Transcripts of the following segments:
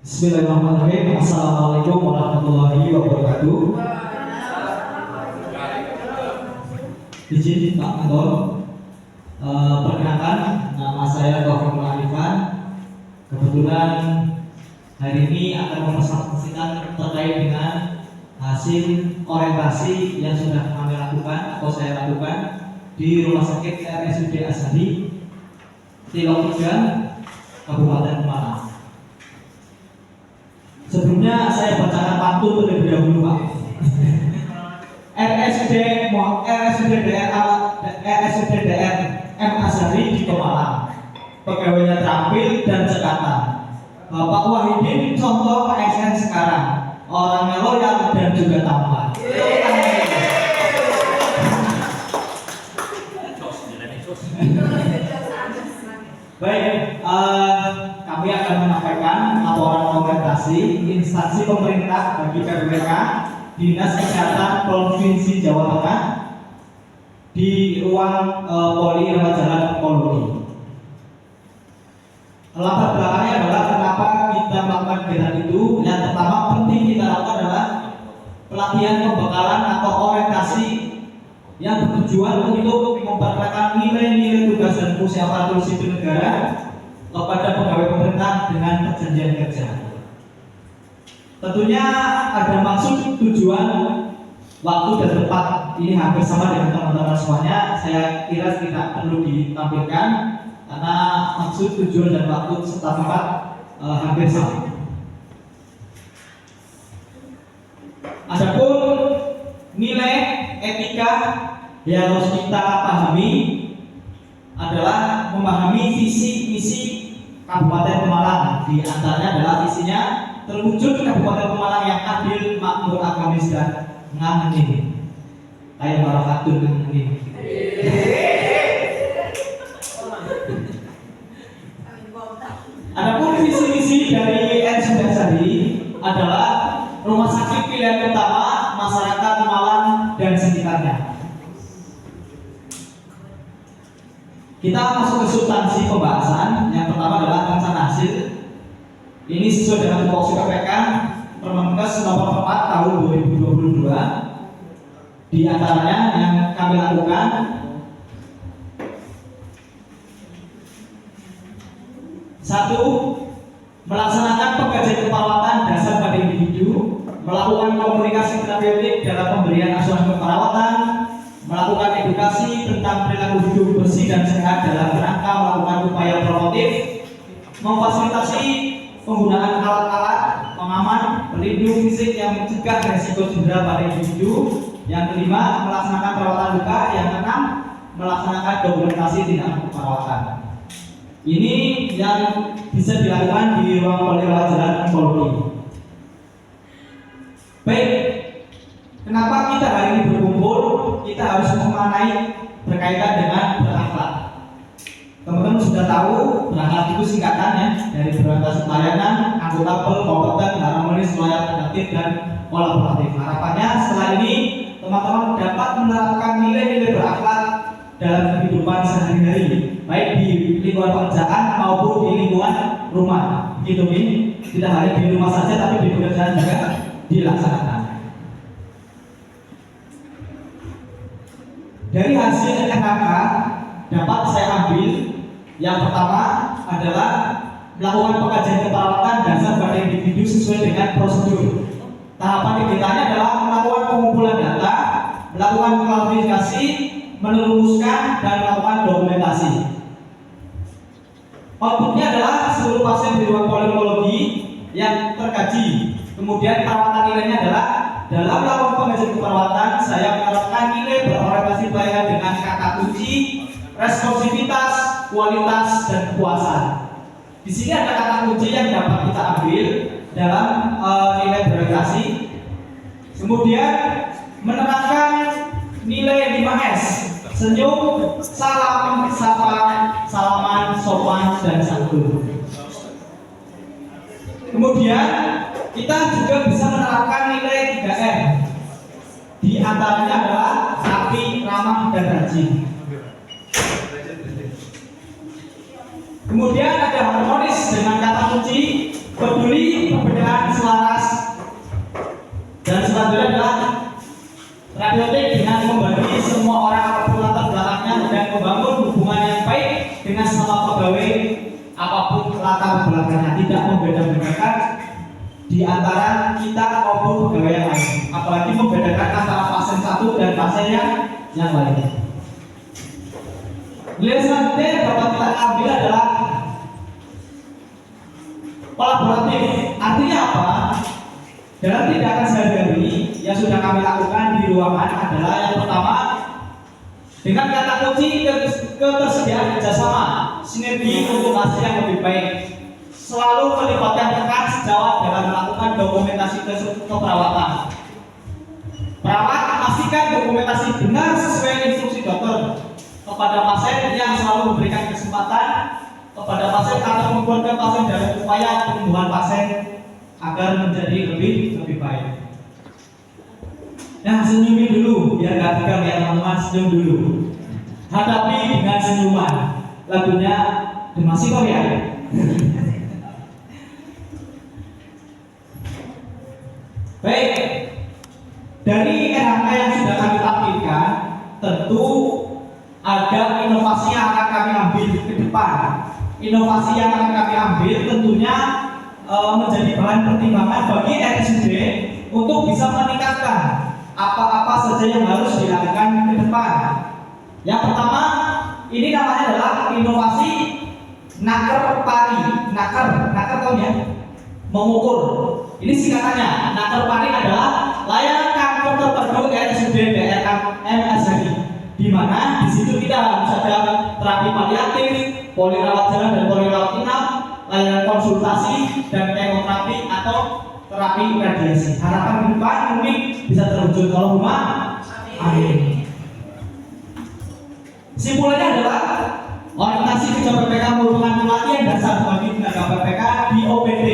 Bismillahirrahmanirrahim. Assalamualaikum warahmatullahi wabarakatuh. Izin Pak Kantor, perkenalkan nama saya Taufik Arifan. Kebetulan hari ini akan mempresentasikan terkait dengan hasil orientasi yang sudah kami lakukan atau saya lakukan di Rumah Sakit RSUD Azhari Tilok 3 Kabupaten Malang. Sebelumnya saya bacakan pantun terlebih dahulu, Pak. RSUD DR M Azhari di Malang. Pegawainya terampil dan cekatan. Bapak Wahidin contoh ASN sekarang. Orangnya loyal dan juga tampan. Baik, kami akan menyampaikan laporan orientasi instansi pemerintah bagi PPK Dinas Kesehatan Provinsi Jawa Tengah di ruang Poli Rawat Jalan Onkologi. Latar belakangnya adalah kenapa kita melakukan kegiatan itu. Yang pertama penting kita lakukan adalah pelatihan pembekalan atau orientasi yang bertujuan untuk memperkenalkan nilai-nilai tugas dan fungsi aparatur sipil negara kepada pegawai pemerintah dengan perjanjian kerja. Tentunya ada maksud, tujuan, waktu dan tempat. Ini hampir sama dengan teman-teman semuanya. Saya kira tidak perlu ditampilkan karena maksud, tujuan dan waktu serta tempat hampir sama. Adapun nilai etika yang harus kita pahami adalah memahami visi misi Kabupaten Pemalang. Di antaranya adalah visinya terwujud Kabupaten Pemalang yang adil, makmur, agamis dan ngamenin. Kayak barakatun ngamenin. Adapun visi misi dari RSUD Azhari adalah rumah sakit pilihan utama masyarakat Malang dan sekitarnya. Kita masuk ke substansi pembahasan. Yang pertama adalah rencana hasil. Ini sesuai dengan tupoksi PPK Permenkes nomor 4 tahun 2022. Di antaranya yang kami lakukan: satu, melaksanakan pengkajian keperawatan dasar pada individu, melakukan komunikasi terapeutik dalam pemberian asuhan keperawatan, melakukan edukasi tentang perilaku hidup bersih dan sehat dalam rangka melakukan upaya promotif, memfasilitasi penggunaan alat-alat pengaman pelindung fisik yang mencegah resiko cedera pada individu. Yang kelima, melaksanakan perawatan luka. Yang keenam, melaksanakan dokumentasi tindakan perawatan. Ini yang bisa dilakukan di ruang Poli Rawat Jalan Onkologi. Baik, kenapa kita hari ini berkumpul? Kita harus memaknai berkaitan dengan berakhlak. Teman-teman sudah tahu berakhlak itu singkatannya dari berorientasi pelayanan, akuntabel, kompeten, harmonis, loyal, adaptif, dan kolaboratif. Harapannya setelah ini teman-teman dapat menerapkan nilai-nilai berakhlak dalam kehidupan sehari-hari, baik di lingkungan pekerjaan maupun di lingkungan rumah. Gitu nih, tidak hanya di rumah saja, tapi di pekerjaan juga dilaksanakan. Dari hasil NHK dapat saya ambil yang pertama adalah melakukan pengkajian keperawatan dasar pada individu sesuai dengan prosedur. Tahapan kegiatannya adalah melakukan pengumpulan data, melakukan klarifikasi, meneluskan dan melakukan dokumentasi. Outputnya adalah seluruh pasien di ruang polikologi yang terkaji. Kemudian perawatan nilainya adalah dalam melakukan pengkajian keperawatan saya menerapkan nilai berorientasi pelayanan dengan kata kunci responsivitas, kualitas, dan kepuasan. Di sini ada kata kunci yang dapat kita ambil dalam nilai berorientasi. Kemudian menerapkan nilai 5S: senyum, salam, sapa, salaman, sopan, dan santun. Kemudian kita juga bisa menerapkan nilai 3M. Di antaranya adalah rapi, ramah, dan rajin. Kemudian ada harmonis dengan kata kunci peduli, perbedaan selaras. Dan selanjutnya adalah terapeutik dengan membagi semua orang apapun latar belakangnya dan membangun hubungan yang baik dengan semua pegawai apapun latar belakangnya, tidak membeda-bedakan di antara kita maupun pegawai yang lain, apalagi membedakan antara pasien satu dan pasien yang lainnya. Nilai selanjutnya dapat kita ambil adalah kolaboratif. Artinya apa? Dalam tindakan sehari-hari yang sudah kami lakukan di ruangan adalah yang pertama, dengan kata kunci ketersediaan kerjasama, sinergi untuk hasil yang lebih baik. Selalu melibatkan rekan sejawat dalam melakukan dokumentasi keperawatan. Perawat memastikan dokumentasi benar sesuai instruksi dokter kepada pasien, yang selalu memberikan kesempatan kepada pasien atau keluarga pasien dalam upaya penyembuhan pasien agar menjadi lebih baik. Nah, senyumin dulu biar gak tegang ya teman-teman, senyum dulu. Hadapi dengan senyuman. Lagunya masih kok ya. Baik, dari RHK yang sudah kami tampilkan, tentu ada inovasi yang akan kami ambil ke depan. Inovasi yang akan kami ambil tentunya menjadi bahan pertimbangan bagi RSUD untuk bisa meningkatkan apa-apa saja yang harus dilakukan ke depan. Yang pertama, ini namanya adalah inovasi naker pari. Naker tahu ya? Mengukur. Ini singkatannya. Naker pari adalah layanan kanker terpadu RSUD DRM SHI, di mana di situ kita harus ada terapi paliatif, poli rawat jalan dan poli rawat inap, layanan konsultasi dan kemoterapi atau terapi radiasi. Harapan ke depan mungkin bisa terwujud. Allahumma amin. Simpulannya adalah orientasi kerja PPK merupakan pelatihan dasar bagi tenaga PPK di OPD,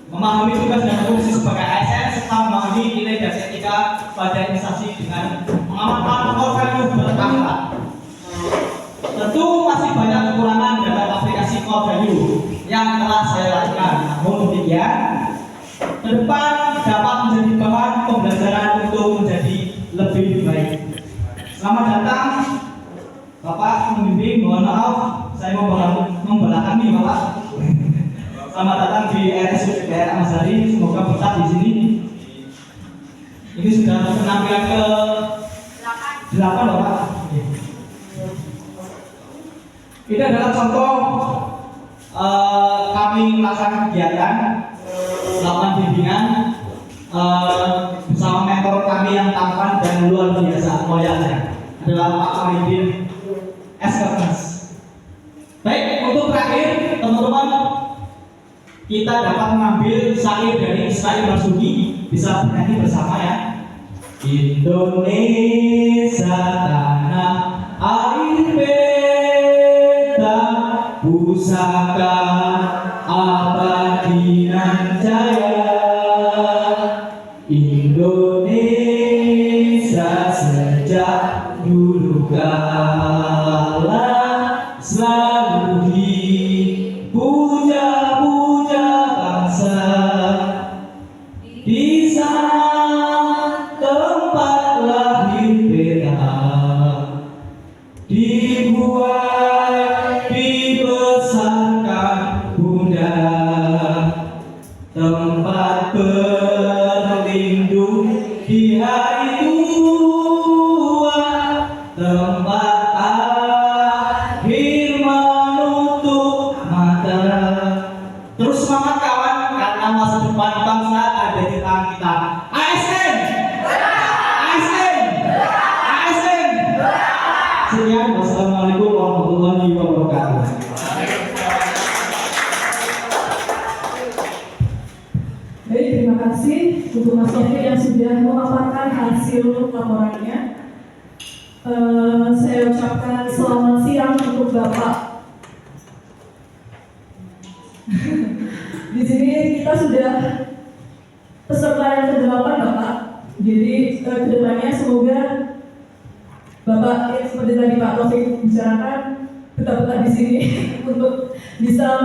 memahami tugas dan fungsi sebagai ASN serta memahami nilai dan etika pada instansi dengan mengamalkan core value berakhlak. Tentu masih banyak kekurangan dalam aplikasi core value yang telah saya lakukan. Namun demikian, ke depan dapat menjadi bahan pembelajaran untuk menjadi lebih baik. Selamat datang Bapak pembimbing, mohon maaf saya membelakangi Bapak. Selamat datang di RSUD daerah Masari, semoga betah di sini. Ini sudah penampilan ke 8 Bapak. Ini adalah contoh kami melaksanakan kegiatan melakukan bimbingan bersama mentor kami yang tampan dan luar biasa mulianya adalah Pak Aridin S. Baik, untuk terakhir teman-teman, kita dapat mengambil syair dari Israel Marzuki, bisa bernyanyi bersama ya. Indonesia tanah air beta, pusaka abadi nan jaya. Indonesia sejak dulu kala selalu dipuja-puja bangsa. Di sana tempat lahir beta, dibuat dibesarkan bunda, tempat berlindung di hari tua, tempat akhir menutup mata. Terus semangat kawan, karena masa depan bangsa ada di tangan kita. ASN, ASN, ASN. Sekian, wassalamualaikum warahmatullahi wabarakatuh. Baik, terima kasih untuk Mas Sofi yang sudah memaparkan hasil laporannya. Saya ucapkan selamat siang untuk Bapak. Di sini kita sudah peserta yang ke-8 Bapak. Jadi kedepannya semoga Bapak yang seperti tadi Pak Taufik bicarakan tetap di sini untuk bisa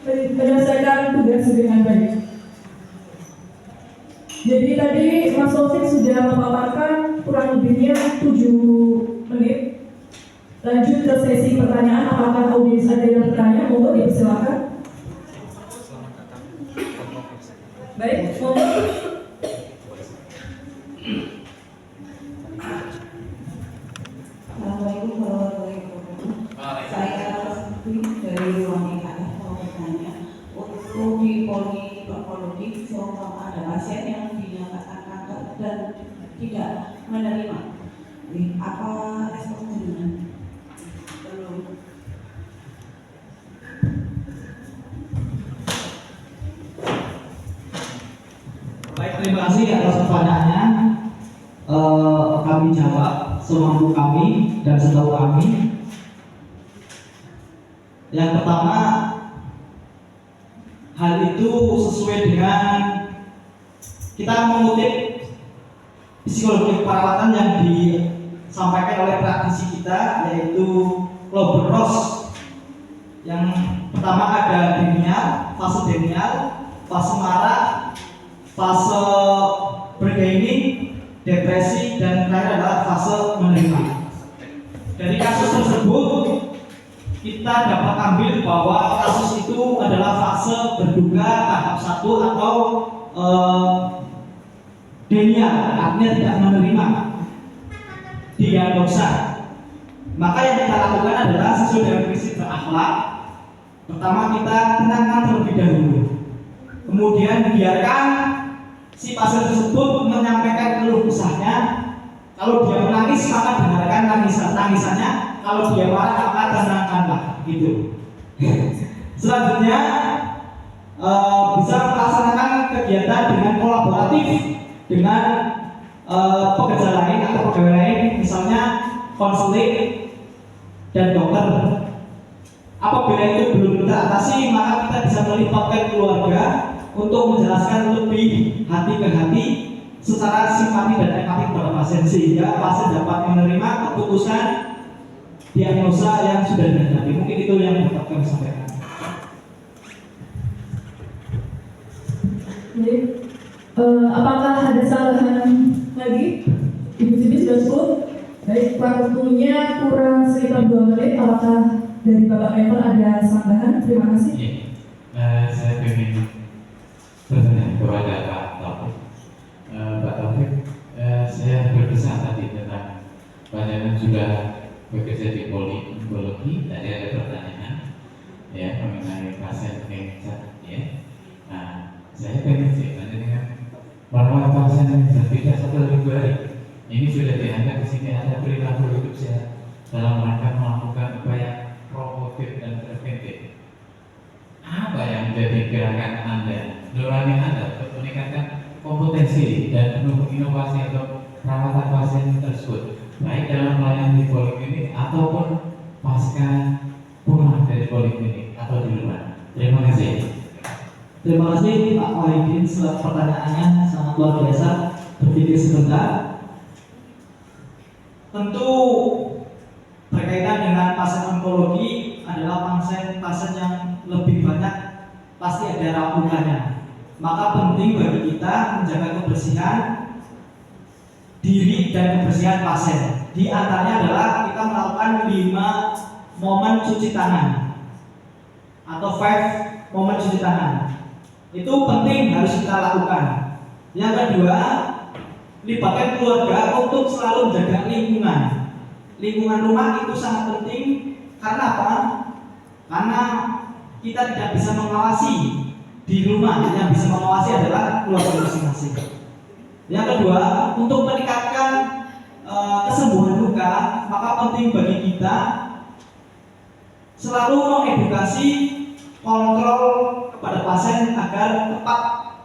menyelesaikan tugas dengan baik. Jadi tadi Mas Taufik sudah memaparkan kurang lebihnya 7 menit. Lanjut ke sesi pertanyaan. Apakah audiens ada yang bertanya? Monggo dipersilakan. Baik, monggo. Assalamualaikum warahmatullahi wabarakatuh. Saya dari ruang IKF mau bertanya, untuk di poliklinik seumpama ada pasien yang dinyatakan kanker dan tidak menerima, apa respon jenengan? Belum. Baik, terima kasih atas pertanyaannya. Kami jawab semampu kami dan setahu kami. Yang pertama, hal itu sesuai dengan kita mengutip psikologi perawatan yang disampaikan oleh praktisi kita, yaitu Robert Ross. Yang pertama ada denial, fase marah, fase bargaining, depresi, dan terakhir adalah fase menerima. Dari kasus tersebut kita dapat ambil bahwa kasus itu adalah fase berduka tahap 1 atau denial, artinya tidak menerima diagnosa. Maka yang kita lakukan adalah sesuai dengan prinsip berakhlak. Pertama, kita tenangkan terlebih dahulu, kemudian biarkan si pasien tersebut menyampaikan keluh kesahnya. Kalau dia menangis, maka dengarkan tangisannya. Kalau dia marah, maka tenangkanlah, gitu. Selanjutnya bisa melaksanakan kegiatan dengan kolaboratif dengan pekerja lain atau pegawai lain, misalnya konseling dan dokter. Apabila itu belum teratasi, maka kita bisa melibatkan keluarga untuk menjelaskan lebih hati ke hati secara simpati dan empati kepada pasien, sehingga pasien dapat menerima keputusan diagnosa yang sudah dihadapi. Mungkin itu yang dapat kami sampaikan. Baik. Apakah ada salahan lagi? Ibu Siti sudah cukup? Baik, waktunya kurang sekitar 2 menit. Apakah dari Bapak Evan ada tambahan? Terima kasih. Saya ingin bertanya kepada Pak Taufik. Pak Taufik, saya berkesan tadi tentang panjenengan sudah bekerja di poliklinik. Tadi ada pertanyaan ya mengenai pasien cancer ya. Nah, saya ingin sih panjenengan merawat pasien yang tidak 1 minggu hari. Ini sudah dianggap di sini ada perilaku hidup sehat dalam rangka melakukan upaya promotif dan preventif. Apa yang menjadi gerakan Anda, dorongan Anda untuk meningkatkan kompetensi dan mendukung inovasi untuk perawatan pasien tersebut, baik dalam pelayanan di poliklinik ataupun pasca pulang dari poliklinik atau di rumah? Terima kasih. Terima kasih Pak Wahidin, setelah pertanyaannya sangat luar biasa. Berpikir sebentar. Tentu berkaitan dengan pasien onkologi adalah pasien yang lebih banyak pasti ada rambutannya. Maka penting bagi kita menjaga kebersihan diri dan kebersihan pasien. Di antaranya adalah kita melakukan 5 momen cuci tangan atau 5 momen cuci tangan. Itu penting, harus kita lakukan. Yang kedua, libatkan keluarga untuk selalu menjaga lingkungan. Lingkungan rumah itu sangat penting. Karena apa? Karena kita tidak bisa mengawasi di rumah, yang bisa mengawasi adalah keluarga masing-masing. Yang kedua, untuk meningkatkan kesembuhan luka, maka penting bagi kita selalu mengedukasi kontrol kepada pasien agar tepat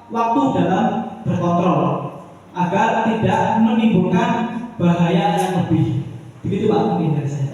waktu dalam berkontrol, agar tidak menimbulkan bahaya yang lebih. Begitu Pak, mungkin dari saya.